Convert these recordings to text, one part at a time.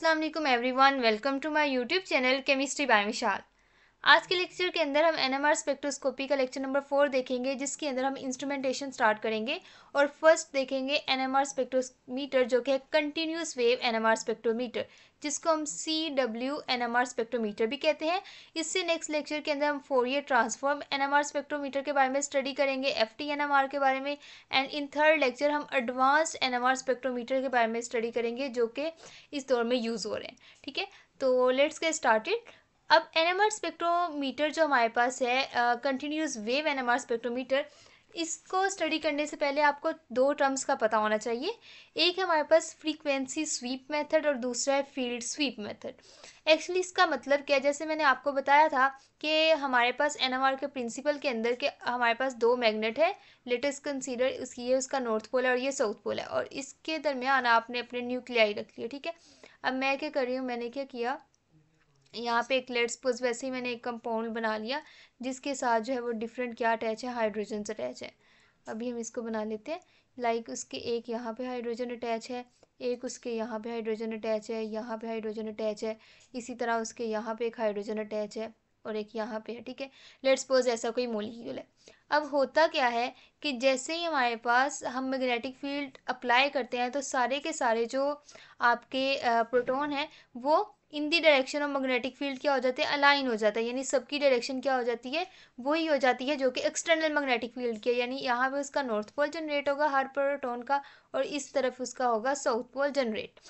अस्सलाम वालेकुम everyone, welcome to my YouTube channel chemistry by Vishal. आज के लेक्चर के अंदर हम एनएमआर स्पेक्ट्रोस्कोपी का लेक्चर नंबर 4 देखेंगे, जिसके अंदर हम इंस्ट्रूमेंटेशन स्टार्ट करेंगे और फर्स्ट देखेंगे एनएमआर स्पेक्ट्रोमीटर, जो कि है कंटिन्यूस वेव एनएमआर स्पेक्ट्रोमीटर, जिसको हम CW एनएमआर स्पेक्ट्रोमीटर भी कहते हैं। इससे नेक्स्ट लेक्चर के अंदर हम फोरियर ट्रांसफॉर्म एनएमआर स्पेक्ट्रोमीटर के बारे में स्टडी करेंगे, FT-NMR के बारे में, एंड इन थर्ड लेक्चर हम एडवांस्ड एनएमआर स्पेक्ट्रोमीटर के बारे में स्टडी करेंगे, जो कि इस दौर में यूज़ हो रहे हैं। ठीक है, तो लेट्स गेट स्टार्टेड। अब एनएमआर स्पेक्ट्रोमीटर जो हमारे पास है, कंटिन्यूस वेव एनएमआर स्पेक्ट्रोमीटर, इसको स्टडी करने से पहले आपको दो टर्म्स का पता होना चाहिए। एक है हमारे पास फ्रीक्वेंसी स्वीप मेथड और दूसरा है फील्ड स्वीप मेथड। एक्चुअली इसका मतलब क्या है, जैसे मैंने आपको बताया था कि हमारे पास एनएमआर के प्रिंसिपल के अंदर के हमारे पास दो मैग्नेट है। लेट अस कंसीडर ये उसका नॉर्थ पोल है और ये साउथ पोल है, और इसके दरमियान आपने अपने न्यूक्लियाई रख लिया। ठीक है, अब मैं क्या कर रही हूँ, मैंने क्या किया, यहाँ पे एक लेट्स सपोज वैसे ही मैंने एक कंपाउंड बना लिया जिसके साथ जो है वो डिफरेंट क्या अटैच है, हाइड्रोजन अटैच है। अभी हम इसको बना लेते हैं, लाइक उसके एक यहाँ पे हाइड्रोजन अटैच है, एक उसके यहाँ पे हाइड्रोजन अटैच है, यहाँ पे हाइड्रोजन अटैच है, इसी तरह उसके यहाँ पे एक हाइड्रोजन अटैच है और एक यहाँ पे है। ठीक है, लेट्स सपोज ऐसा कोई मॉलिक्यूल है। अब होता क्या है कि जैसे ही हमारे पास हम मैग्नेटिक फील्ड अप्लाई करते हैं, तो सारे के सारे जो आपके प्रोटॉन हैं वो in the direction of magnetic field क्या हो जाते हैं, अलाइन हो जाता है। यानी सबकी डायरेक्शन क्या हो जाती है, वही हो जाती है जो कि एक्सटर्नल मैग्नेटिक फील्ड की है। यानी यहाँ पे उसका नॉर्थ पोल जनरेट होगा हर प्रोटॉन का, और इस तरफ उसका होगा साउथ पोल जनरेट।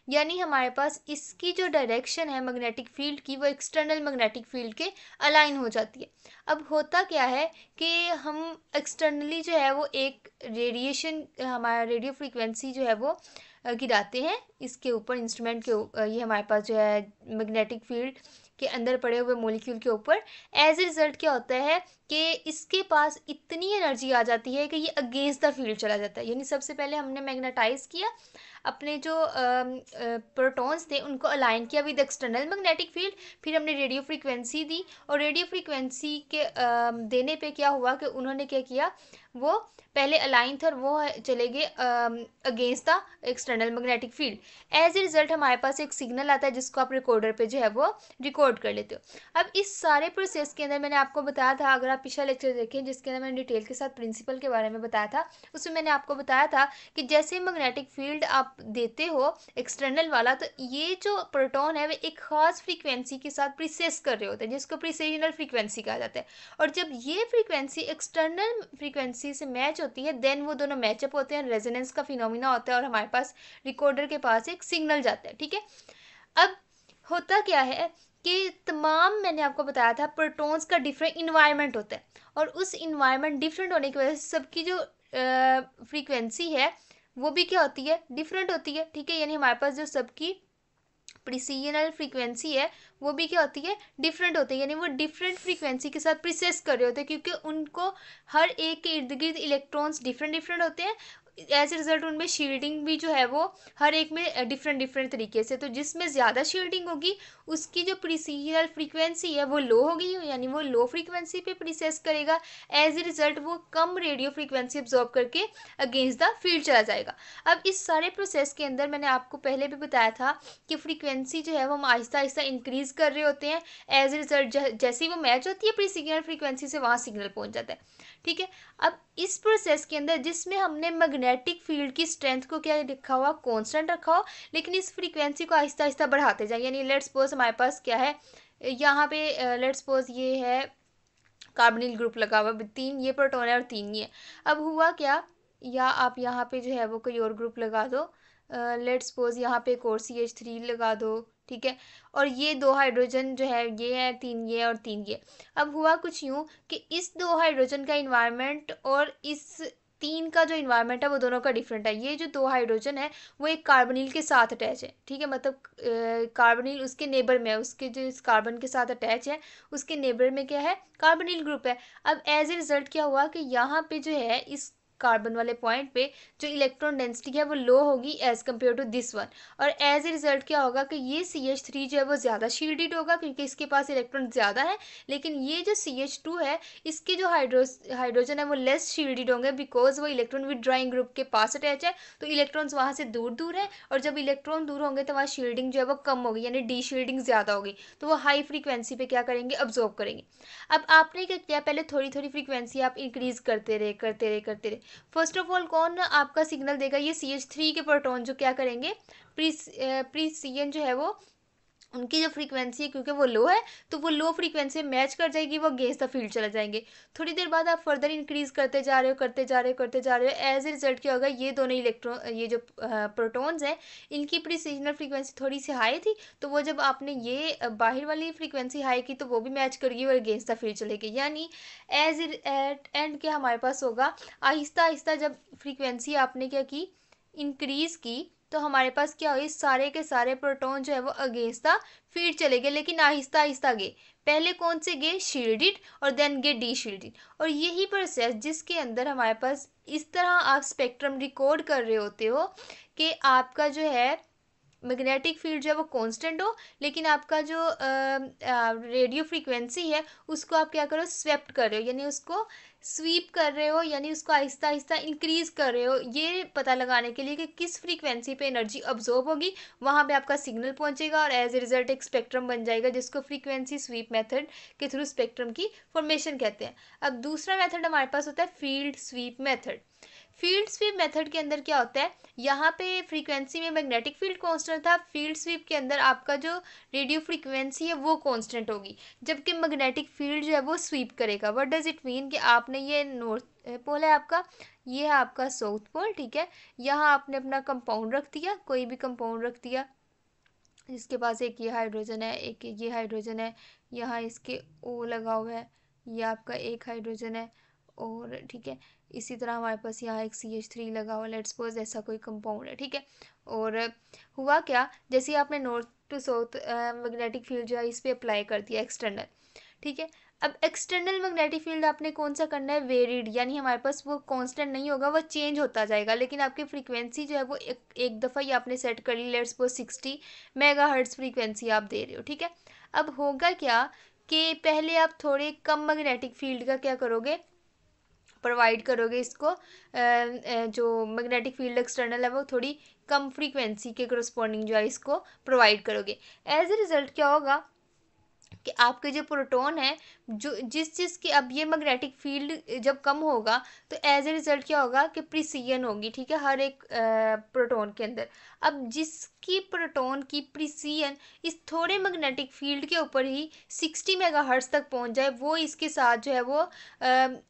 यानी हमारे पास इसकी जो डायरेक्शन है मैग्नेटिक फील्ड की, वो एक्सटर्नल मैग्नेटिक फील्ड के अलाइन हो जाती है। अब होता क्या है कि हम एक्सटर्नली जो है वो एक रेडिएशन, हमारा रेडियो फ्रीक्वेंसी जो है वो गिराते हैं इसके ऊपर, इंस्ट्रूमेंट के ये हमारे पास जो है मैग्नेटिक फील्ड के अंदर पड़े हुए मॉलिक्यूल के ऊपर। एज ए रिजल्ट क्या होता है कि इसके पास इतनी एनर्जी आ जाती है कि ये अगेंस्ट द फील्ड चला जाता है। यानी सबसे पहले हमने मैग्नेटाइज किया अपने जो प्रोटॉन्स थे, उनको अलाइन किया विद एक्सटर्नल मैग्नेटिक फील्ड, फिर हमने रेडियो फ्रीक्वेंसी दी, और रेडियो फ्रीक्वेंसी के देने पे क्या हुआ कि उन्होंने क्या किया, वो पहले अलाइन था और वो चले गए against the external magnetic field. As a result हमारे पास एक सिग्नल आता है जिसको आप रिकॉर्डर पे जो है वो रिकॉर्ड कर लेते हो। अब इस सारे प्रोसेस के अंदर मैंने आपको बताया था, अगर आप पिछला लेक्चर देखें जिसके अंदर मैंने डिटेल के साथ प्रिंसिपल के बारे में बताया था, उसमें मैंने आपको बताया था कि जैसे मैग्नेटिक फील्ड आप देते हो एक्सटर्नल वाला, तो ये जो प्रोटॉन है वे एक खास फ्रीक्वेंसी के साथ प्रीसेस कर रहे होते हैं, जिसको प्रीसेशनल फ्रीक्वेंसी कहा जाता है। और जब ये फ्रीक्वेंसी एक्सटर्नल फ्रीक्वेंसी से मैच होती है, देन वो दोनों मैचअप होते हैं, रेजोनेंस का फिनोमिना होता है और हमारे पास रिकॉर्डर के पास एक सिग्नल जाता है। ठीक है, अब होता क्या है कि तमाम, मैंने आपको बताया था, प्रोटॉन्स का डिफरेंट इन्वायरमेंट होता है, और उस इन्वायरमेंट डिफरेंट होने की वजह से सबकी जो फ्रीक्वेंसी है वो भी क्या होती है, डिफरेंट होती है। ठीक है, यानी हमारे पास जो सबकी प्रिसीजनल फ्रीक्वेंसी है वो भी क्या होती है, डिफरेंट होती है। यानी वो डिफरेंट फ्रीक्वेंसी के साथ प्रीसेस कर रहे होते हैं, क्योंकि उनको हर एक के इर्द गिर्द इलेक्ट्रॉन्स डिफरेंट डिफरेंट होते हैं। एज ए रिजल्ट उनमें शील्डिंग भी जो है वो हर एक में डिफरेंट डिफरेंट तरीके से, तो जिसमें ज़्यादा शील्डिंग होगी उसकी जो प्रीसीजनल फ्रीक्वेंसी है वो लो होगी, यानी वो लो फ्रीक्वेंसी पे प्रीसेस करेगा। एज ए रिजल्ट वो कम रेडियो फ्रीक्वेंसी ऑब्जॉर्व करके अगेंस्ट द फील्ड चला जाएगा। अब इस सारे प्रोसेस के अंदर मैंने आपको पहले भी बताया था कि फ्रीक्वेंसी जो है वो हम आहिस्ता आहिस्ता इंक्रीज़ कर रहे होते हैं। एज ए रिजल्ट जैसे ही वो मैच होती है प्री सिग्नल फ्रीक्वेंसी से, वहाँ सिग्नल पहुँच जाता है। ठीक है, अब इस प्रोसेस के अंदर जिसमें हमने मैग्नेटिक फील्ड की स्ट्रेंथ को क्या रखा हुआ, कांस्टेंट रखा हो, लेकिन इस फ्रीक्वेंसी को आहिस्ता आहिस्ता बढ़ाते जाए। यानी लेट्स सपोज हमारे पास क्या है, यहाँ पे लेट्स सपोज ये है कार्बोनिल ग्रुप लगा हुआ, 3 ये प्रोटॉन है और 3 ये। अब हुआ क्या, या आप यहाँ पे जो है वो कोई और ग्रुप लगा दो, लेट्स सपोज यहाँ पे एक और CH3 लगा दो। ठीक है, और ये 2 हाइड्रोजन जो है ये है, 3 ये और 3 ये। अब हुआ कुछ यूँ कि इस 2 हाइड्रोजन का इन्वायरमेंट और इस 3 का जो इन्वायरमेंट है वो दोनों का डिफरेंट है। ये जो 2 हाइड्रोजन है वो एक कार्बोनिल के साथ अटैच है। ठीक है, मतलब कार्बोनिल उसके नेबर में है, उसके जो इस कार्बन के साथ अटैच है उसके नेबर में क्या है, कार्बोनिल ग्रुप है। अब एज ए रिजल्ट क्या हुआ कि यहाँ पे जो है इस कार्बन वाले पॉइंट पे जो इलेक्ट्रॉन डेंसिटी है वो लो होगी as compared to this one, और एज ए रिजल्ट क्या होगा कि ये CH3 जो है वो ज़्यादा शील्डेड होगा क्योंकि इसके पास इलेक्ट्रॉन ज़्यादा है, लेकिन ये जो CH2 है इसके जो हाइड्रोजन है वो लेस शील्डेड होंगे बिकॉज वो इलेक्ट्रॉन विदड्रॉइंग ग्रुप के पास अटैच है, तो इलेक्ट्रॉन्स वहाँ से दूर दूर है, और जब इलेक्ट्रॉन दूर होंगे तो वहाँ शील्डिंग जो है वो कम होगी, यानी डी शील्डिंग ज़्यादा होगी, तो वो हाई फ्रीक्वेंसी पे क्या करेंगे, अब्जॉर्ब करेंगे। अब आपने क्या किया, पहले थोड़ी थोड़ी फ्रीक्वेंसी आप इंक्रीज करते रहे करते रहे करते रहे। फर्स्ट ऑफ ऑल कौन आपका सिग्नल देगा, ये CH3 के प्रोटॉन जो क्या करेंगे, प्रीसियन जो है वो उनकी जो फ्रीक्वेंसी है क्योंकि वो लो है तो वो लो फ्रीक्वेंसी मैच कर जाएगी, वो अगेंस्ट द फील्ड चले जाएंगे। थोड़ी देर बाद आप फर्दर इंक्रीज करते जा रहे हो करते जा रहे हो करते जा रहे हो, एज ए रिजल्ट क्या होगा, ये दोनों इलेक्ट्रॉन ये जो प्रोटॉन्स हैं इनकी प्रीसिजनल फ्रीक्वेंसी थोड़ी सी हाई थी, तो वो जब आपने ये बाहर वाली फ्रीक्वेंसी हाई की तो वो भी मैच करेगी और अगेंस्ट द फील्ड चलेगी, यानी एज एट एंड क्या हमारे पास होगा, आहिस्ता आहिस्ता जब फ्रीक्वेंसी आपने क्या की, इंक्रीज की, तो हमारे पास क्या हुई, सारे के सारे प्रोटॉन जो है वो अगेंस्ट द फील्ड चले गए, लेकिन आहिस्ता आहिस्ता गए। पहले कौन से गए, शील्डेड, और देन गए डी शील्डेड। और यही प्रोसेस जिसके अंदर हमारे पास इस तरह आप स्पेक्ट्रम रिकॉर्ड कर रहे होते हो कि आपका जो है मैग्नेटिक फील्ड जो है वो कांस्टेंट हो, लेकिन आपका जो रेडियो फ्रीक्वेंसी है उसको आप क्या करो, स्वेप्ट कर रहे हो, यानी उसको स्वीप कर रहे हो, यानी उसको आहिस्ता आहिस्ता इंक्रीज कर रहे हो, ये पता लगाने के लिए कि किस फ्रीक्वेंसी पे एनर्जी अब्जॉर्ब होगी, वहाँ पे आपका सिग्नल पहुंचेगा और एज ए रिजल्ट एक स्पेक्ट्रम बन जाएगा जिसको फ्रीक्वेंसी स्वीप मेथड के थ्रू स्पेक्ट्रम की फॉर्मेशन कहते हैं। अब दूसरा मेथड हमारे पास होता है field sweep method. Field sweep method के अंदर क्या होता है, यहाँ पे फ्रीक्वेंसी में मैग्नेटिक फील्ड कांस्टेंट था, फील्ड स्वीप के अंदर आपका जो रेडियो फ्रीक्वेंसी है वो कांस्टेंट होगी, जबकि मैग्नेटिक फील्ड जो है वो स्वीप करेगा। व्हाट डज इट मीन कि आपने ये नॉर्थ पोल है आपका, ये है आपका साउथ पोल, ठीक है, यहाँ आपने अपना कंपाउंड रख दिया, कोई भी कंपाउंड रख दिया जिसके पास एक ये हाइड्रोजन है, एक ये हाइड्रोजन है, यहाँ इसके O लगा हुआ है, ये आपका एक हाइड्रोजन है, और ठीक है इसी तरह हमारे पास यहाँ एक CH3 लगा हुआ, लेट्स सपोज ऐसा कोई कंपाउंड है, ठीक है। और हुआ क्या, जैसे आपने north to south magnetic field जो है इस पर अप्लाई कर दिया एक्सटर्नल, ठीक है। अब एक्सटर्नल मैग्नेटिक फील्ड आपने कौन सा करना है, वेरिड, यानी हमारे पास वो कांस्टेंट नहीं होगा, वो चेंज होता जाएगा, लेकिन आपकी फ्रीक्वेंसी जो है वो एक दफ़ा ही आपने सेट कर ली, लेट्स सपोज 60 मेगाहर्ट्ज फ्रीक्वेंसी आप दे रहे हो, ठीक है। अब होगा क्या कि पहले आप थोड़े कम मैग्नेटिक फील्ड का क्या करोगे, प्रोवाइड करोगे इसको, जो मैग्नेटिक फील्ड एक्सटर्नल है वो थोड़ी कम फ्रीक्वेंसी के करस्पॉन्डिंग जो है इसको प्रोवाइड करोगे। एज ए रिजल्ट क्या होगा कि आपके जो प्रोटॉन है, जो जिस चीज़ की अब ये मैग्नेटिक फील्ड जब कम होगा तो एज ए रिजल्ट क्या होगा कि प्रिसिजन होगी, ठीक है, हर एक प्रोटॉन के अंदर। अब जिसकी प्रोटॉन की प्रिसिजन इस थोड़े मैग्नेटिक फील्ड के ऊपर ही 60 मेगाहर्ट्ज तक पहुंच जाए, वो इसके साथ जो है वो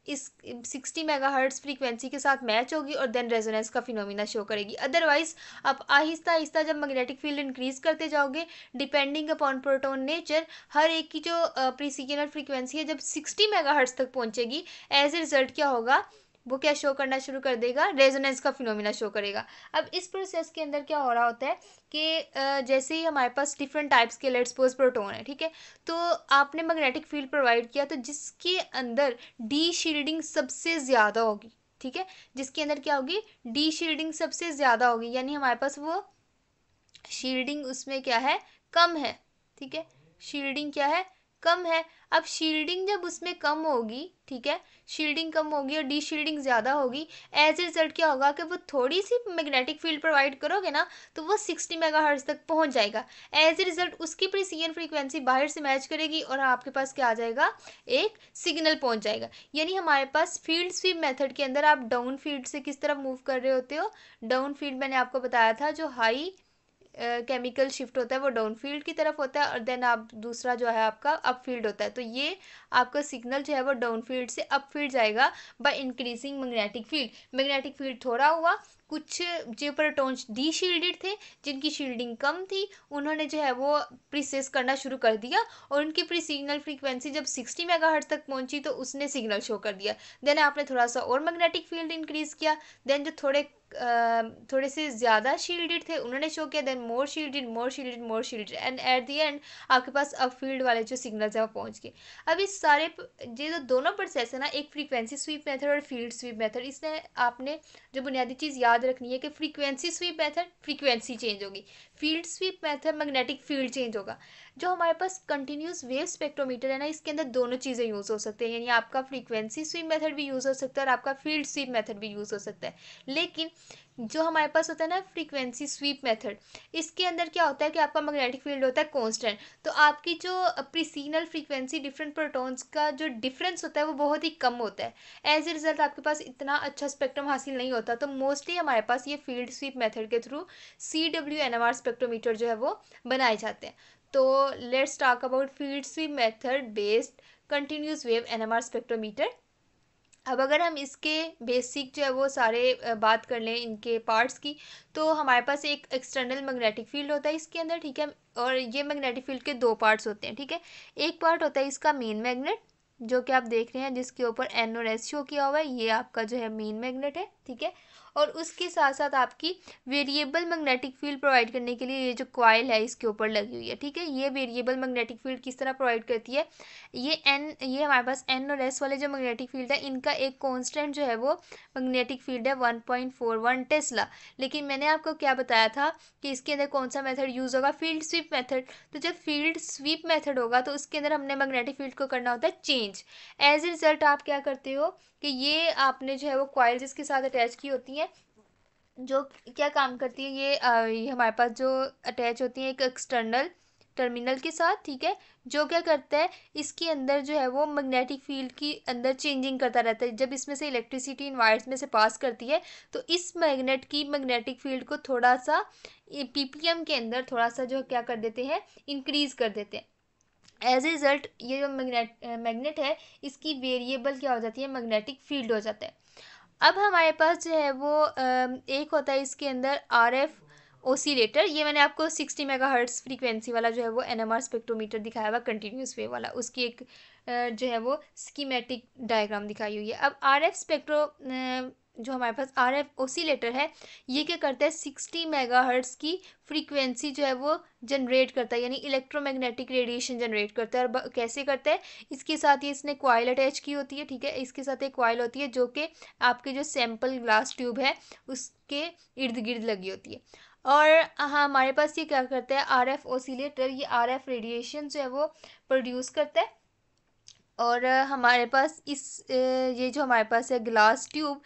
इस 60 मेगाहर्ट्ज फ्रीक्वेंसी के साथ मैच होगी और देन रेजोनेंस का फिनोमिना शो करेगी। अदरवाइज आप आहिस्ता आहिस्ता जब मैग्नेटिक फील्ड इंक्रीज करते जाओगे, डिपेंडिंग अपॉन प्रोटॉन नेचर, हर एक की जो प्रीसिजनल फ्रीक्वेंसी है जब 60 मेगाहर्ट्ज तक पहुंचेगी, एज ए रिजल्ट क्या होगा, वो क्या शो करना शुरू कर देगा, रेजोनेंस का फिनोमिना शो करेगा। अब इस प्रोसेस के अंदर क्या हो रहा होता है कि जैसे ही हमारे पास डिफरेंट टाइप्स के लेट्स सपोज प्रोटॉन है, ठीक है, तो आपने मैग्नेटिक फील्ड प्रोवाइड किया तो जिसके अंदर डी शील्डिंग सबसे ज़्यादा होगी, ठीक है, जिसके अंदर क्या होगी, डी शील्डिंग सबसे ज़्यादा होगी, यानी हमारे पास वो शील्डिंग उसमें क्या है, कम है, ठीक है, शील्डिंग क्या है, कम है। अब शील्डिंग जब उसमें कम होगी, ठीक है, शील्डिंग कम होगी और डी शील्डिंग ज़्यादा होगी, एज ए रिजल्ट क्या होगा कि वो थोड़ी सी मैग्नेटिक फील्ड प्रोवाइड करोगे ना तो वो 60 मेगाहर्ट्ज तक पहुंच जाएगा, एज ए रिजल्ट उसकी प्रीसिजन फ्रीक्वेंसी बाहर से मैच करेगी और आपके पास क्या आ जाएगा, एक सिग्नल पहुंच जाएगा। यानी हमारे पास फील्ड स्वीप मेथड के अंदर आप डाउन फील्ड से किस तरफ मूव कर रहे होते हो, डाउन फील्ड मैंने आपको बताया था जो हाई केमिकल शिफ्ट होता है वो डाउन फील्ड की तरफ होता है, और देन आप दूसरा जो है आपका अप फील्ड होता है, तो ये आपका सिग्नल जो है वो डाउन फील्ड से अप फील्ड जाएगा by increasing magnetic field. Magnetic field थोड़ा हुआ कुछ जो प्रोटॉन्स डी शील्डेड थे, जिनकी शील्डिंग कम थी, उन्होंने जो है वो प्रीसेस करना शुरू कर दिया और उनकी प्री सिग्नल फ्रीक्वेंसी जब 60 मेगाहर्ट्ज तक पहुंची तो उसने सिग्नल शो कर दिया। देन आपने थोड़ा सा और मैग्नेटिक फील्ड इंक्रीज किया, देन जो थोड़े से ज़्यादा शील्डेड थे उन्होंने शो किया, then more shielded more shielded more shielded, and at the end आपके पास अब फील्ड वाले जो सिग्नल्स है वो पहुंच गए। अब इस सारे ये जो दोनों प्रोसेस है ना, एक फ्रीक्वेंसी स्वीप मेथड और फील्ड स्वीप मेथड, इसमें आपने जो बुनियादी चीज़ याद रखनी है कि frequency sweep method frequency change होगी, field sweep method magnetic field change होगा। जो हमारे पास कंटिन्यूस वेव स्पेक्ट्रोमीटर है ना, इसके अंदर दोनों चीज़ें यूज़ हो सकते हैं, यानी आपका फ्रीक्वेंसी स्वीप मेथड भी यूज़ हो सकता है और आपका फील्ड स्वीप मेथड भी यूज़ हो सकता है। लेकिन जो हमारे पास होता है ना फ्रीक्वेंसी स्वीप मेथड, इसके अंदर क्या होता है कि आपका मैग्नेटिक फील्ड होता है कांस्टेंट, तो आपकी जो प्रीसिग्नल फ्रीक्वेंसी डिफरेंट प्रोटॉन्स का जो डिफरेंस होता है वो बहुत ही कम होता है। एज ए रिजल्ट आपके पास इतना अच्छा स्पेक्ट्रम हासिल नहीं होता। तो मोस्टली हमारे पास ये फील्ड स्वीप मेथड के थ्रू CWNMR स्पेक्ट्रोमीटर जो है वो बनाए जाते हैं। तो let's talk about field sweep method based continuous wave NMR spectrometer. अब अगर हम इसके बेसिक जो है वो सारे बात कर लें इनके पार्ट्स की, तो हमारे पास एक एक्सटर्नल मैग्नेटिक फील्ड होता है इसके अंदर, ठीक है, और ये मैग्नेटिक फील्ड के दो पार्ट्स होते हैं, ठीक है। एक पार्ट होता है इसका मेन मैग्नेट, जो कि आप देख रहे हैं जिसके ऊपर N और S शो किया हुआ है, ये आपका जो है मेन मैग्नेट है, ठीक है। और उसके साथ साथ आपकी वेरिएबल मैग्नेटिक फील्ड प्रोवाइड करने के लिए ये जो कॉइल है इसके ऊपर लगी हुई है, ठीक है। ये वेरिएबल मैग्नेटिक फील्ड किस तरह प्रोवाइड करती है, ये हमारे पास N और S वाले जो मैग्नेटिक फील्ड है इनका एक कांस्टेंट जो है वो मैग्नेटिक फील्ड है 1.41 टेस्ला। लेकिन मैंने आपको क्या बताया था कि इसके अंदर कौन सा मेथड यूज़ होगा, फील्ड स्वीप मेथड। तो जब फील्ड स्वीप मेथड होगा तो उसके अंदर हमने मैग्नेटिक फील्ड को करना होता है चेंज। एज ए रिजल्ट आप क्या करते हो कि ये आपने जो है वो कॉइल जिसके साथ अटैच की होती है, जो क्या काम करती है, ये हमारे पास जो अटैच होती है एक एक्सटर्नल टर्मिनल के साथ, ठीक है, जो क्या करता है इसके अंदर जो है वो मैग्नेटिक फील्ड की अंदर चेंजिंग करता रहता है। जब इसमें से इलेक्ट्रिसिटी इन वायर्स में से पास करती है तो इस मैग्नेट की मैग्नेटिक फील्ड को थोड़ा सा PPM के अंदर थोड़ा सा जो क्या कर देते हैं, इंक्रीज कर देते हैं। एज ए रिजल्ट ये जो मैग्नेट है इसकी वेरिएबल क्या हो जाती है, मैग्नेटिक फील्ड हो जाता है। अब हमारे पास जो है वो एक होता है इसके अंदर RF ओसीलेटर, ये मैंने आपको 60 मेगाहर्ट्ज फ्रीक्वेंसी वाला जो है वो NMR स्पेक्ट्रोमीटर दिखाया हुआ कंटिन्यूस वेव वाला, उसकी एक जो है वो स्कीमेटिक डायग्राम दिखाई हुई है। अब RF स्पेक्ट्रो जो हमारे पास RF ओसीलेटर है ये क्या करता है, 60 मेगाहर्ट्ज की फ्रीक्वेंसी जो है वो जनरेट करता है, यानी इलेक्ट्रोमैग्नेटिक रेडिएशन जनरेट करता है। और कैसे करता है, इसके साथ ही इसने कॉइल अटैच की होती है, ठीक है, इसके साथ एक कॉइल होती है जो कि आपके जो सैंपल ग्लास ट्यूब है उसके इर्द गिर्द लगी होती है। और हाँ, हमारे पास ये क्या करता है RF ओसिलेटर, ये RF रेडिएशन जो है वो प्रोड्यूस करता है। और हमारे पास ये जो हमारे पास है ग्लास ट्यूब,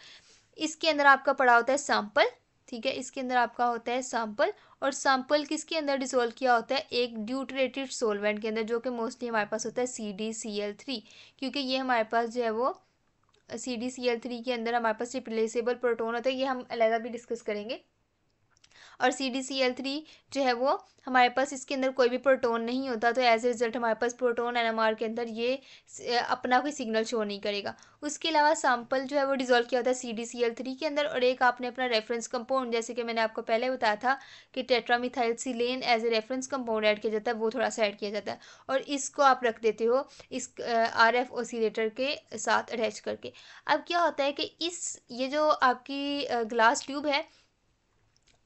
इसके अंदर आपका पड़ा होता है सैंपल, ठीक है, इसके अंदर आपका होता है सैंपल। और सैंपल किसके अंदर डिसोल्व किया होता है, एक ड्यूटरेटेड सोलवेंट के अंदर, जो कि मोस्टली हमारे पास होता है CdCl3, क्योंकि ये हमारे पास जो है वो CdCl3 के अंदर हमारे पास रिप्लेसेबल प्रोटोन होता है, ये हम अलग भी डिस्कस करेंगे। और CdCl3 जो है वो हमारे पास इसके अंदर कोई भी प्रोटोन नहीं होता, तो एज ए रिजल्ट हमारे पास प्रोटोन NMR के अंदर ये अपना कोई सिग्नल शो नहीं करेगा। उसके अलावा सैंपल जो है वो डिजोल्व किया होता है CdCl3 के अंदर, और एक आपने अपना रेफरेंस कंपाउंड, जैसे कि मैंने आपको पहले बताया था कि tetramethylsilane as a reference compound add किया जाता है, वो थोड़ा सा ऐड किया जाता है, और इसको आप रख देते हो इस RF ओसिलेटर के साथ अटैच करके। अब क्या होता है कि ये जो आपकी ग्लास ट्यूब है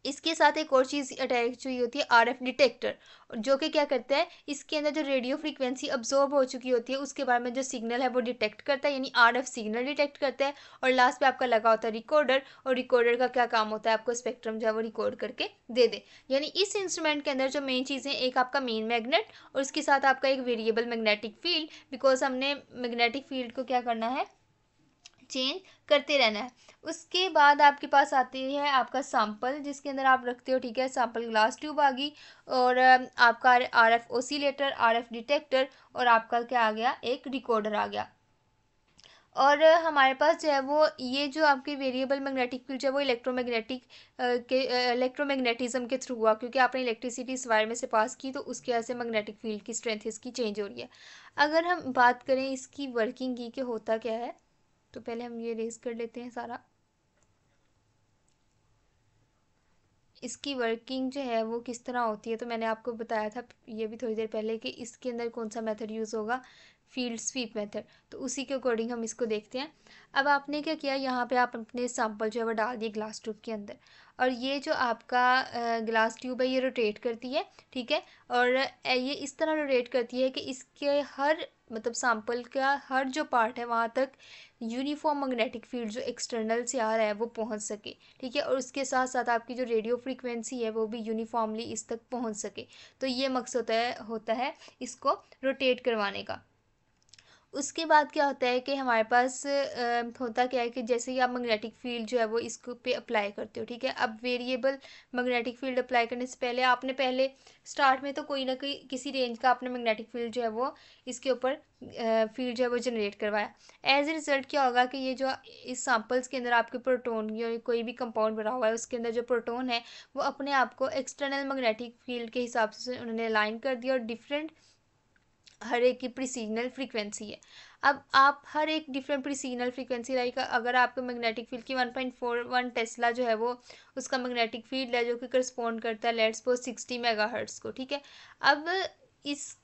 इसके साथ एक और चीज़ अटैच हुई होती है RF डिटेक्टर, जो कि क्या करता है, इसके अंदर जो रेडियो फ्रीक्वेंसी अब्जॉर्ब हो चुकी होती है उसके बारे में जो सिग्नल है वो डिटेक्ट करता है, यानी RF सिग्नल डिटेक्ट करता है। और लास्ट पे आपका लगा होता है रिकॉर्डर, और रिकॉर्डर का क्या काम होता है, आपको स्पेक्ट्रम जो है वो रिकॉर्ड करके दे दे। यानी इस इंस्ट्रूमेंट के अंदर जो मेन चीज़ें, एक आपका मेन मैग्नेट और उसके साथ आपका एक वेरिएबल मैग्नेटिक फील्ड, बिकॉज हमने मैग्नेटिक फील्ड को क्या करना है, चेंज करते रहना है। उसके बाद आपके पास आती है आपका सैंपल, जिसके अंदर आप रखते हो, ठीक है, सैंपल ग्लास ट्यूब आ गई, और आपका RF ओसिलेटर, RF डिटेक्टर, और आपका क्या आ गया, एक रिकॉर्डर आ गया। और हमारे पास जो है वो ये जो आपकी वेरिएबल मैग्नेटिक फील्ड है वो इलेक्ट्रोमैग्नेटिज्म के थ्रू हुआ, क्योंकि आपने इलेक्ट्रिसिटी इस वायर में से पास की तो उसकी वजह से मैग्नेटिक फील्ड की स्ट्रेंथ इसकी चेंज हो रही है। अगर हम बात करें इसकी वर्किंग की कि होता क्या है, तो पहले हम ये रेज कर लेते हैं सारा। इसकी वर्किंग जो है वो किस तरह होती है, तो मैंने आपको बताया था ये भी थोड़ी देर पहले कि इसके अंदर कौन सा मेथड यूज़ होगा, फील्ड स्वीप मेथड। तो उसी के अकॉर्डिंग हम इसको देखते हैं। अब आपने क्या किया, यहाँ पे आप अपने सैंपल जो है वो डाल दिए ग्लास ट्यूब के अंदर, और ये जो आपका ग्लास ट्यूब है ये रोटेट करती है, ठीक है। और ये इस तरह रोटेट करती है कि इसके हर मतलब सैंपल का हर जो पार्ट है वहाँ तक यूनिफॉर्म मैग्नेटिक फील्ड जो एक्सटर्नल से आ रहा है वो पहुँच सके, ठीक है। और उसके साथ साथ आपकी जो रेडियो फ्रीक्वेंसी है वो भी यूनिफॉर्मली इस तक पहुँच सके। तो ये मकसद होता है इसको रोटेट करवाने का। उसके बाद क्या होता है कि हमारे पास होता क्या है कि जैसे ही आप मैग्नेटिक फील्ड जो है वो इसको पे अप्लाई करते हो, ठीक है। अब वेरिएबल मैग्नेटिक फील्ड अप्लाई करने से पहले आपने पहले स्टार्ट में तो कोई ना कोई किसी रेंज का आपने मैग्नेटिक फील्ड जो है वो इसके ऊपर फील्ड जो है वो जनरेट करवाया। एज ए रिज़ल्ट क्या होगा कि ये जो इस सैम्पल्स के अंदर आपके प्रोटोन या कोई भी कंपाउंड बना हुआ है उसके अंदर जो प्रोटोन है वो अपने आप को एक्सटर्नल मैग्नेटिक फील्ड के हिसाब से उन्होंने अलाइन कर दिया, और डिफरेंट हर एक की प्रिसीजनल फ्रीक्वेंसी है। अब आप हर एक डिफरेंट प्रिसीजनल फ्रीक्वेंसी लाइक अगर आपके मैग्नेटिक फील्ड की 1.41 टेस्ला जो है वो उसका मैग्नेटिक फील्ड है जो कि करस्पॉन्ड करता है लेट्स सपोज 60 मेगाहर्ट्ज़ को, ठीक है। अब इस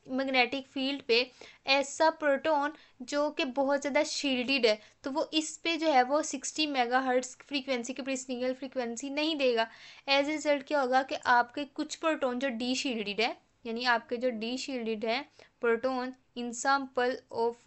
मैग्नेटिक फील्ड पे ऐसा प्रोटॉन जो कि बहुत ज़्यादा शील्डेड है तो वो इस पे जो है वो 60 मेगाहर्ट्ज़ फ्रीक्वेंसी की प्रिसीजनल फ्रीक्वेंसी नहीं देगा। एज ए रिजल्ट क्या होगा कि आपके कुछ प्रोटॉन जो डी शील्डेड है, यानी आपके जो डी शील्डेड है proton in sample of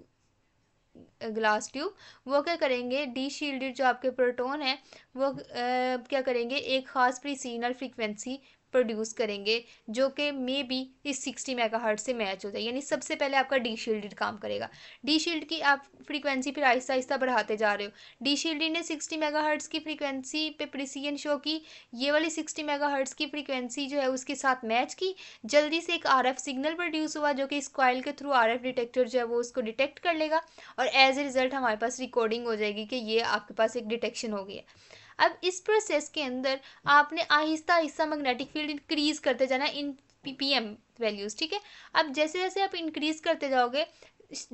glass tube, वो क्या करेंगे, डी शील्डेड जो आपके प्रोटॉन है वो क्या करेंगे, एक ख़ास प्रिसीजनल फ्रीक्वेंसी प्रोड्यूस करेंगे जो कि मे बी इस 60 मेगाहर्ट्ज़ से मैच हो जाए। यानी सबसे पहले आपका डी शील्डेड काम करेगा। डी शील्ड की आप फ्रीक्वेंसी फिर आहिस्ता आहिस्ता बढ़ाते जा रहे हो। डी शील्डेड ने 60 मेगाहर्ट्ज़ की फ्रीक्वेंसी पे प्रिसीजन शो की, ये वाली 60 मेगाहर्ट्ज़ की फ्रीक्वेंसी जो है उसके साथ मैच की, जल्दी से एक आरएफ सिग्नल प्रोड्यूस हुआ जो कि इस कॉइल के थ्रू आरएफ डिटेक्टर जो है वो उसको डिटेक्ट कर लेगा, और एज ए रिज़ल्ट हमारे पास रिकॉर्डिंग हो जाएगी कि ये आपके पास एक डिटेक्शन हो गई है। अब इस प्रोसेस के अंदर आपने Aahista Aahista magnetic field increase करते जाना इन पीपीएम वैल्यूज़, ठीक है। अब जैसे जैसे आप इंक्रीज करते जाओगे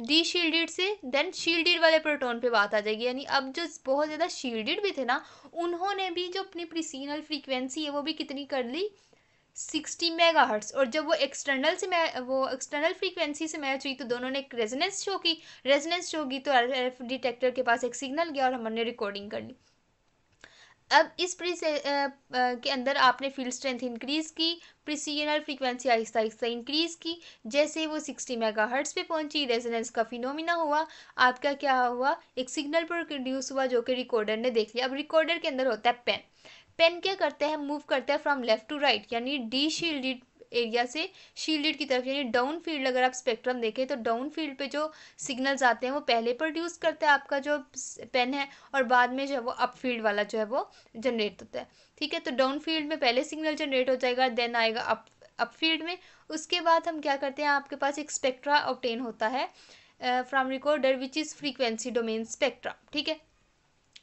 डी शील्डेड से देन शील्डेड वाले प्रोटॉन पे बात आ जाएगी, यानी अब जो बहुत ज़्यादा शील्डेड भी थे ना उन्होंने भी जो अपनी प्रिसीजनल फ्रीक्वेंसी है वो भी कितनी कर ली, 60 मेगाहर्ट्ज़। और जब वो एक्सटर्नल फ्रीक्वेंसी से मैच हुई तो दोनों ने एक रेजोनेंस शो की, रेजोनेंस शो की तो आरएफ डिटेक्टर के पास एक सिग्नल गया और हमने रिकॉर्डिंग कर ली। अब इस के अंदर आपने फील्ड स्ट्रेंथ इंक्रीज़ की, प्रिसीजनल फ्रीक्वेंसी आहिस्ता आहिस्ता इंक्रीज़ की, जैसे वो 60 मेगाहर्ट्ज़ पे पहुंची रेजोनेंस का फिनोमिना हुआ, आपका क्या हुआ, एक सिग्नल प्रोड्यूस हुआ जो कि रिकॉर्डर ने देख लिया। अब रिकॉर्डर के अंदर होता है पेन, पेन क्या करता है, मूव करता है फ्रॉम लेफ्ट टू राइट, यानी डी शील्डेड एरिया से शील्डेड की तरफ, यानी डाउन फील्ड अगर आप स्पेक्ट्रम देखें तो डाउन फील्ड पे जो सिग्नल्स आते हैं वो पहले प्रोड्यूस करता है आपका जो पेन है, और बाद में जो है वो अप फील्ड वाला जो है वो जनरेट होता है, ठीक है। तो डाउन फील्ड में पहले सिग्नल जनरेट हो जाएगा, देन आएगा अप फील्ड में। उसके बाद हम क्या करते हैं, आपके पास एक स्पेक्ट्रा ऑब्टेन होता है from recorder which is frequency domain spectra, ठीक है।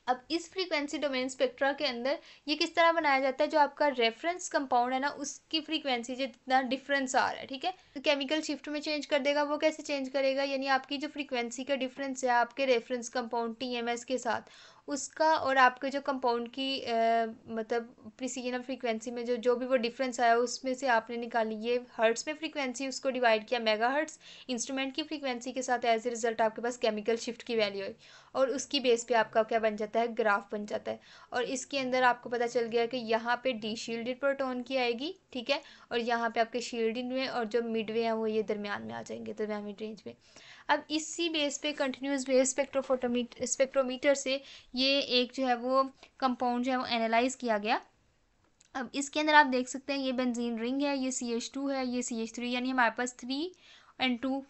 अब इस फ्रीक्वेंसी डोमेन स्पेक्ट्रा के अंदर ये किस तरह बनाया जाता है, जो आपका रेफरेंस कंपाउंड है ना उसकी फ्रीक्वेंसी जितना डिफरेंस आ रहा है, ठीक है, तो केमिकल शिफ्ट में चेंज कर देगा। वो कैसे चेंज करेगा, यानी आपकी जो फ्रीक्वेंसी का डिफरेंस है आपके रेफरेंस कंपाउंड टीएमएस के साथ, उसका और आपके जो कंपाउंड की मतलब प्रिसीजन फ्रीक्वेंसी में जो भी वो डिफरेंस आया उसमें से आपने निकाली ये हर्ट्स में फ्रीक्वेंसी, उसको डिवाइड किया मेगा हर्ट्स इंस्ट्रूमेंट की फ्रीक्वेंसी के साथ, एज ए रिजल्ट आपके पास केमिकल शिफ्ट की वैल्यू आई, और उसकी बेस पे आपका क्या बन जाता है, ग्राफ बन जाता है। और इसके अंदर आपको पता चल गया कि यहाँ पे डी शील्डेड प्रोटोन की आएगी, ठीक है, और यहाँ पे आपके शील्डेड में और जो मिडवे हैं वो ये दरमियान में आ जाएंगे, दरमियान मिड रेंज में। अब इसी बेस पे कंटिन्यूस वेव स्पेक्ट्रोमीटर से ये एक जो है वो कंपाउंड जो है वो एनालाइज किया गया। अब इसके अंदर आप देख सकते हैं ये बेंजीन रिंग है, ये CH2 है, ये CH3, यानी हमारे पास 3 and 2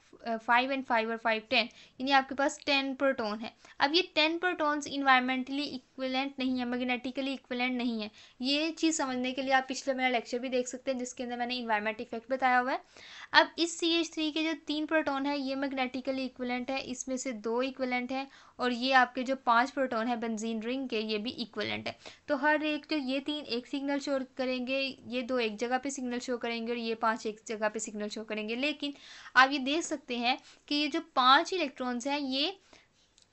5 and 5 और 5 10, यानी आपके पास 10 प्रोटॉन है। अब ये 10 प्रोटॉन्स इन्वायरमेंटली इक्विवेलेंट नहीं है, मैग्नेटिकली इक्विवेलेंट नहीं है। ये चीज़ समझने के लिए आप पिछले मेरा लेक्चर भी देख सकते हैं जिसके अंदर मैंने इन्वायरमेंट इफेक्ट बताया हुआ है। अब इस CH3 के जो 3 प्रोटॉन है ये मैग्नेटिकली इक्विवेलेंट है, इसमें से 2 इक्विवेलेंट है, और ये आपके जो 5 प्रोटॉन है बेंजीन रिंग के ये भी इक्विवेलेंट है। तो हर एक जो ये 3 एक सिग्नल शो करेंगे, ये 2 एक जगह पे सिग्नल शो करेंगे, और ये 5 एक जगह पे सिग्नल शो करेंगे। लेकिन आप ये देख सकते हैं कि ये जो 5 इलेक्ट्रॉन्स हैं ये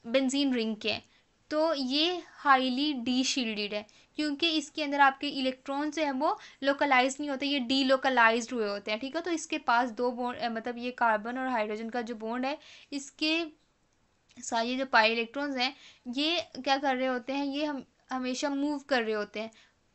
बेंजीन रिंग के हैं, तो ये हाईली डी शील्डेड है, क्योंकि इसके अंदर आपके इलेक्ट्रॉन जो है वो लोकलाइज नहीं होते, ये डी लोकलाइज्ड हुए होते हैं, ठीक है। तो इसके पास दो बॉन्ड मतलब ये कार्बन और हाइड्रोजन का जो बॉन्ड है, इसके सारे जो पाई इलेक्ट्रॉन्स हैं ये क्या कर रहे होते हैं, ये हम हमेशा मूव कर रहे होते हैं।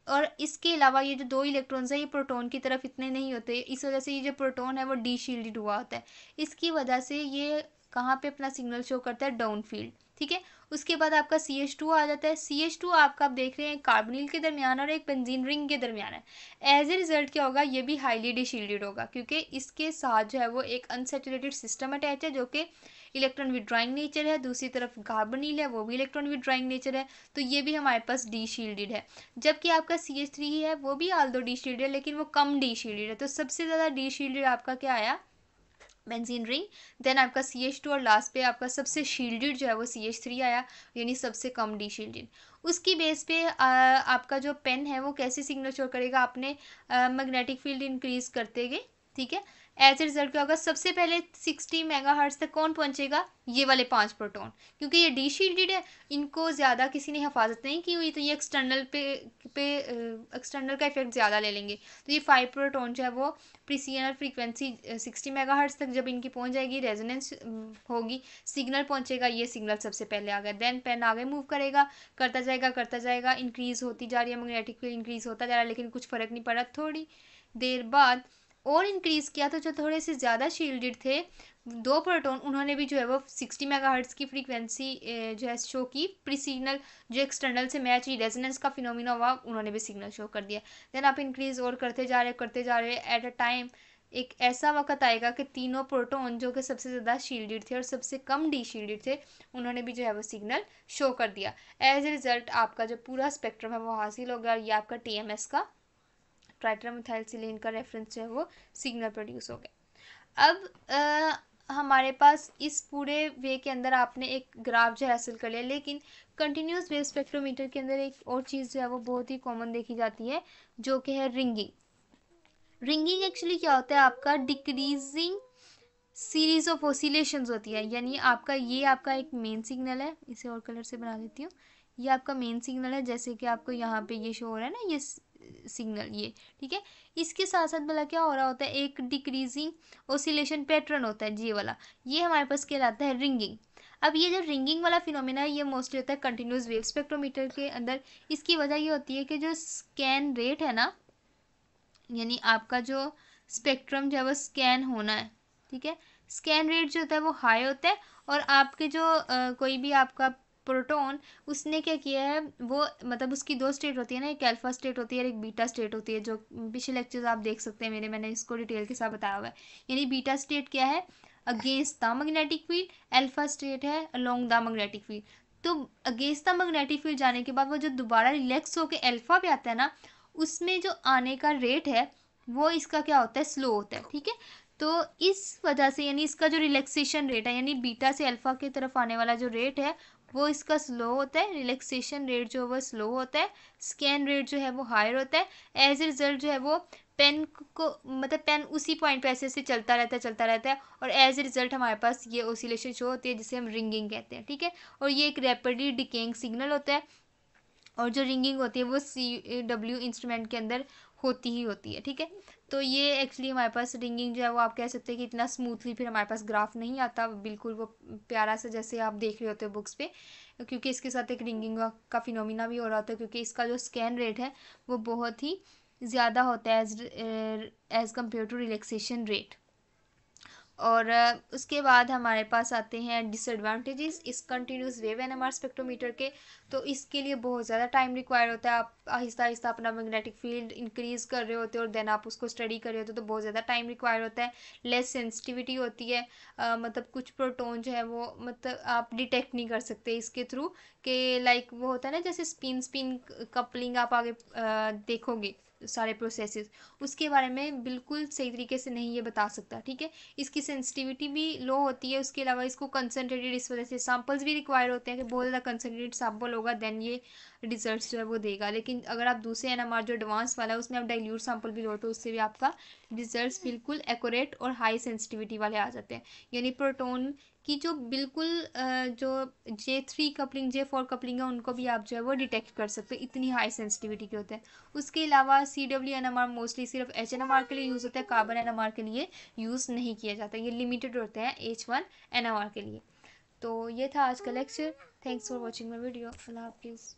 और इसके अलावा ये जो दो इलेक्ट्रॉन्स हैं ये प्रोटॉन की तरफ इतने नहीं होते, इस वजह से ये जो प्रोटॉन है वो डी शील्डेड हुआ होता है। इसकी वजह से ये कहाँ पे अपना सिग्नल शो करता है, डाउन फील्ड, ठीक है। उसके बाद आपका CH2 आ जाता है। CH2 आपका आप देख रहे हैं कार्बोनिल के दरमियान और एक बेंजीन रिंग के दरमियान है। एज ए रिजल्ट क्या होगा, ये भी हाईली डिशील्डेड होगा, क्योंकि इसके साथ जो है वो एक अनसेचुरेटेड सिस्टम अटैच है जो कि इलेक्ट्रॉन विड्रॉइंग नेचर है। दूसरी तरफ कार्बोनिल है, वो भी इलेक्ट्रॉन विड्रॉइंग नेचर है, तो ये भी हमारे पास डी शील्डेड है। जबकि आपका CH3 है वो भी आल्दो डी शील्डेड है, लेकिन वो कम डी शील्डेड है। तो सबसे ज़्यादा डी शील्डेड आपका क्या आया, बेंजीन रिंग, देन आपका CH2 और लास्ट पे आपका सबसे शील्डेड जो है वो CH3 आया, यानी सबसे कम डी शील्डेड। उसकी बेस पे आपका जो पेन है वो कैसे सिग्नल शो करेगा, आपने मैग्नेटिक फील्ड इंक्रीज करते गए, ठीक है। एज ए रिजल्ट क्या होगा, सबसे पहले 60 मेगाहर्ट्ज तक कौन पहुंचेगा, ये वाले 5 प्रोटॉन, क्योंकि ये डी शील्डेड है, इनको ज़्यादा किसी ने हिफाजत नहीं की हुई, तो ये एक्सटर्नल पे एक्सटर्नल का इफेक्ट ज़्यादा ले लेंगे। तो ये 5 प्रोटॉन जो है वो प्रीसियनल फ्रीक्वेंसी 60 मेगाहर्ट्ज तक जब इनकी पहुंच जाएगी, रेजोनेंस होगी, सिग्नल पहुंचेगा, ये सिग्नल सबसे पहले आ गया। देन पेन आगे मूव करेगा, करता जाएगा, इंक्रीज होती जा रही है, मैग्नेटिक फील्ड इंक्रीज होता जा रहा है, लेकिन कुछ फर्क नहीं पड़ा। थोड़ी देर बाद और इंक्रीज किया तो जो थोड़े से ज़्यादा शील्डेड थे 2 प्रोटॉन, उन्होंने भी जो है वो 60 मेगाहर्ट्ज की फ्रीक्वेंसी जो है शो की, प्रीसिग्नल जो एक्सटर्नल से मैच हुई, रेजोनेंस का फिनोमिना हुआ, उन्होंने भी सिग्नल शो कर दिया। देन आप इंक्रीज और करते जा रहे एट अ टाइम एक ऐसा वक्त आएगा कि तीनों प्रोटॉन जो कि सबसे ज़्यादा शील्डेड थे और सबसे कम डी शील्डेड थे, उन्होंने भी जो है वो सिग्नल शो कर दिया। एज ए रिजल्ट आपका जो पूरा स्पेक्ट्रम है वो हासिल हो गया, और ये आपका TMS का ट्राइटेट्रामिथाइलसिलीन का रेफरेंस जो है वो सिग्नल प्रोड्यूस हो गया। अब हमारे पास इस पूरे वे के अंदर आपने एक ग्राफ जो हासिल कर लिया, लेकिन कंटिन्यूस वेव स्पेक्ट्रोमीटर के अंदर एक और चीज़ जो है वो बहुत ही कॉमन देखी जाती है, जो कि है रिंगिंग। रिंगिंग एक्चुअली क्या होता है, आपका डिक्रीजिंग सीरीज ऑफ ऑसिलेशंस होती है, यानी आपका ये आपका एक मेन सिग्नल है, इसे और कलर से बना देती हूँ, ये आपका मेन सिग्नल है, जैसे कि आपको यहाँ पे ये शो हो रहा है ना, ये सिग्नल, ये ठीक है। इसके साथ साथ भला क्या हो रहा होता है, एक डिक्रीजिंग ऑसिलेशन पैटर्न होता है, जी वाला, ये हमारे पास कहलाता है रिंगिंग। अब ये जो रिंगिंग वाला फिनोमेना है ये मोस्टली होता है कंटिन्यूस वेव स्पेक्ट्रोमीटर के अंदर। इसकी वजह ये होती है कि जो स्कैन रेट है ना, यानी आपका जो स्पेक्ट्रम जो है वो स्कैन होना है, ठीक है, स्कैन रेट जो होता है वो हाई होता है, और आपके जो कोई भी आपका प्रोटॉन, उसने क्या किया है, वो मतलब उसकी 2 स्टेट होती है ना, एक अल्फा स्टेट होती है और एक बीटा स्टेट होती है, जो पिछले लेक्चर्स आप देख सकते हैं मेरे, मैंने इसको डिटेल के साथ बताया हुआ है। यानी बीटा स्टेट क्या है, against the magnetic field, alpha state है अलोंग द मैग्नेटिक फील्ड। तो अगेंस्ट द मैग्नेटिक फील्ड जाने के बाद वो जो दोबारा रिलैक्स होकर अल्फा पे आता है ना, उसमें जो आने का रेट है वो इसका क्या होता है, स्लो होता है, ठीक है। तो इस वजह से यानी इसका जो रिलैक्सेशन रेट है, यानी बीटा से अल्फा की तरफ आने वाला जो रेट है वो इसका स्लो होता है, रिलैक्सेशन रेट जो है वो स्लो होता है, स्कैन रेट जो है वो हायर होता है। एज ए रिजल्ट जो है वो पेन को मतलब पेन उसी पॉइंट पे ऐसे चलता रहता है, और एज ए रिजल्ट हमारे पास ये ओसिलेशन शो होती है, जिसे हम रिंगिंग कहते हैं, ठीक है। और ये एक रैपिडली डिकेइंग सिग्नल होता है, और जो रिंगिंग होती है वो CW इंस्ट्रूमेंट के अंदर होती ही होती है, ठीक है। तो ये एक्चुअली हमारे पास रिंगिंग जो है वो आप कह सकते हैं कि इतना स्मूथली फिर हमारे पास ग्राफ नहीं आता, बिल्कुल वो प्यारा सा जैसे आप देख रहे होते हो बुक्स पे, क्योंकि इसके साथ एक रिंगिंग का फिनोमिना भी हो रहा होता है, क्योंकि इसका जो स्कैन रेट है वो बहुत ही ज़्यादा होता है as compared to relaxation rate. और उसके बाद हमारे पास आते हैं डिसएडवांटेजेस इस कंटिन्यूस वेव NMR स्पेक्ट्रोमीटर के। तो इसके लिए बहुत ज़्यादा टाइम रिक्वायर होता है, आप आहिस्ता आहिस्ता अपना मैग्नेटिक फील्ड इंक्रीज़ कर रहे होते हो और देन आप उसको स्टडी कर रहे होते हो, तो बहुत ज़्यादा टाइम रिक्वायर होता है। लेस सेंसिटिविटी होती है, मतलब कुछ प्रोटोन जो है वो मतलब आप डिटेक्ट नहीं कर सकते इसके थ्रू, कि लाइक वो होता है ना जैसे स्पिन कपलिंग आप आगे देखोगे सारे प्रोसेसेस, उसके बारे में बिल्कुल सही तरीके से नहीं ये बता सकता, ठीक है। इसकी सेंसिटिविटी भी लो होती है, उसके अलावा इसको कंसनट्रेटेड, इस वजह से सैम्पल्स भी रिक्वायर होते हैं कि बहुत ज़्यादा कंसनट्रेटेड सैम्पल होगा देन ये रिजल्ट्स जो है वो देगा। लेकिन अगर आप दूसरे NMR जो एडवांस वाला है उसमें आप डाइल्यूट सैम्पल भी लो तो उससे भी आपका रिजल्ट्स बिल्कुल एक्यूरेट और हाई सेंसिटिविटी वाले आ जाते हैं। यानी प्रोटोन कि जो बिल्कुल जो J3 कपलिंग J4 कपलिंग है उनको भी आप जो है वो डिटेक्ट कर सकते हो, इतनी हाई सेंसिटिविटी के होते हैं। उसके अलावा CW NMR मोस्टली सिर्फ HNMR के लिए यूज़ होता है, कार्बन NMR के लिए यूज़ नहीं किया जाता, ये लिमिटेड होते हैं H1 NMR के लिए। तो ये था आज का lecture. Thanks for watching my video. अल्लाह हाफिज़।